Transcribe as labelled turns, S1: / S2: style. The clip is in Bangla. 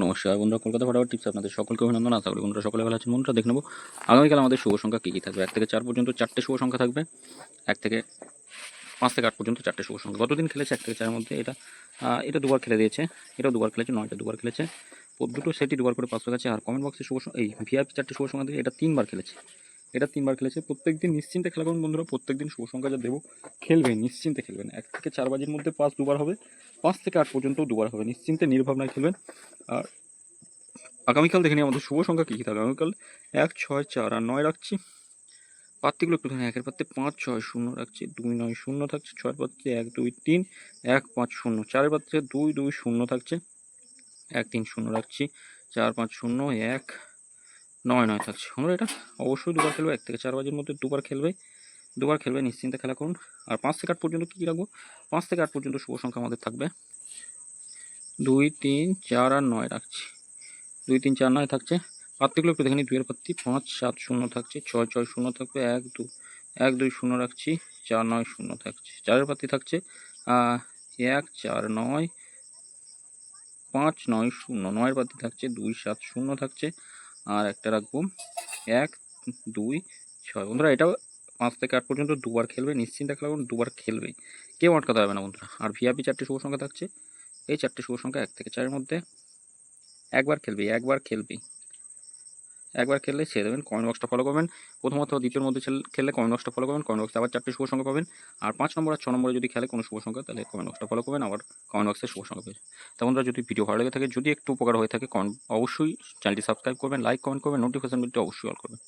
S1: নমস্কার বন্ধুরা, কলকাতা ফটাফট টিপস আপনাদের সকলকে অভিনন্দন। আশা করি বন্ধুরা সকলে ভালো আছেন। বন্ধুরা দেখে নেব আগামীকাল আমাদের শুভ সংখ্যা কী কী থাকবে। 1 থেকে 4 পর্যন্ত 4টে শুভ সংখ্যা থাকবে। 1 থেকে 5 থেকে 8 পর্যন্ত 4টে শুভ সংখ্যা। গতদিন খেলেছে 1 থেকে 4 এর মধ্যে, এটা দুবার খেলে দিয়েছে, এটাও দুবার খেলেছে, 9টা দুবার খেলেছে, দুটো সেটই দুবার করে 500 গেছে। আর কমেন্ট বক্সে এই ভিআইপি 4টে শুভ সংখ্যা থেকে এটা 3বার খেলেছে, প্রত্যেকদিন নিশ্চিন্তে খেলা করুন বন্ধুরা। প্রত্যেকদিন শুভ সংখ্যা যা দেবো খেলবে, নিশ্চিন্তে খেলবেন। 1 থেকে 4 বাজির মধ্যে 5 দুবার হবে, 5 থেকে 8 পর্যন্ত দুবার হবে, নিশ্চিন্তে নির্ভাবনায় খেলবেন। আর আগামীকাল দেখে নিই আমাদের শুভ সংখ্যা কী কী থাকবে। আগামীকাল 1, 6, 4 আর 9 রাখছি। পাত্তিগুলো একটু ধরে, 1 এর পাত্তে 5, 6, 0 রাখছি, 2, 9, 0 থাকছে, 6 এর পাত্তে 1, 2, 3, 1, 5, 0, 4 এর পাত্তে 2, 2, 0 থাকছে, 1, 3, 0 রাখছি, 4, 5, 0, 1, 9, 9 থাকছে। আমরা এটা অবশ্যই দুবার খেলবে, 1 থেকে 4 বাজির মধ্যে দুবার খেলবে, নিশ্চিন্তে খেলা করুন। আর 5 থেকে 8 পর্যন্ত কী রাখবো, 5 থেকে 8 পর্যন্ত শুভ সংখ্যা আমাদের থাকবে 2, 3, 4 আর 9 রাখছি, 2, 3, 4, 9 থাকছে। পাত্তিগুলো একটু দেখে নিই। 2 এর পাত্তি 5, 7, 0 থাকছে, 6, 6, 0 থাকবে, 1, 2, 0 রাখছি, 4, 9, 0 থাকছে। 4 এর পাত্তি থাকছে 1, 4, 9, 5, 9, 0, 9 এর পাত্তি থাকছে 2, 7, 0 থাকছে, আর একটা রাখবো 1, 2, 6। বন্ধুরা এটাও 5 থেকে 8 পর্যন্ত দুবার খেলবে, নিশ্চিন্তে খেলা করুন, দুবার খেলবে, কেউ আটকাতে হবে না বন্ধুরা। আর ভিআইপি 4টে শুভ সংখ্যা থাকছে, এই 4টে শুভ সংখ্যা 1 থেকে 4 এর মধ্যে একবার খেললে ছেড়ে দেবেন। কমেন্ট বক্সটা ফলো করবেন, প্রথমত দ্বিতীয়র মধ্যে খেললে কমেন্ট বক্সটা ফলো করবেন, কমেন্ট বক্সে আবার 4টে শুভ সংখ্যা পাবেন। আর 5 নম্বর আর 6 নম্বরে যদি খেলে কোনো শুভ সংখ্যা, তাহলে কমেন্ট বক্সটা ফলো করবেন, আবার কমেন্ট বক্সে শুভ সংখ্যা পেয়েছেন। তো বন্ধুরা যদি ভিডিও ভালো লেগে থাকে, যদি একটু উপকার হয়ে থাকে, অবশ্যই চ্যানেলটি সাবস্ক্রাইব করবেন, লাইক কমেন্ট করবেন, নোটিফিকেশন বিলটি অবশ্যই অল করবেন।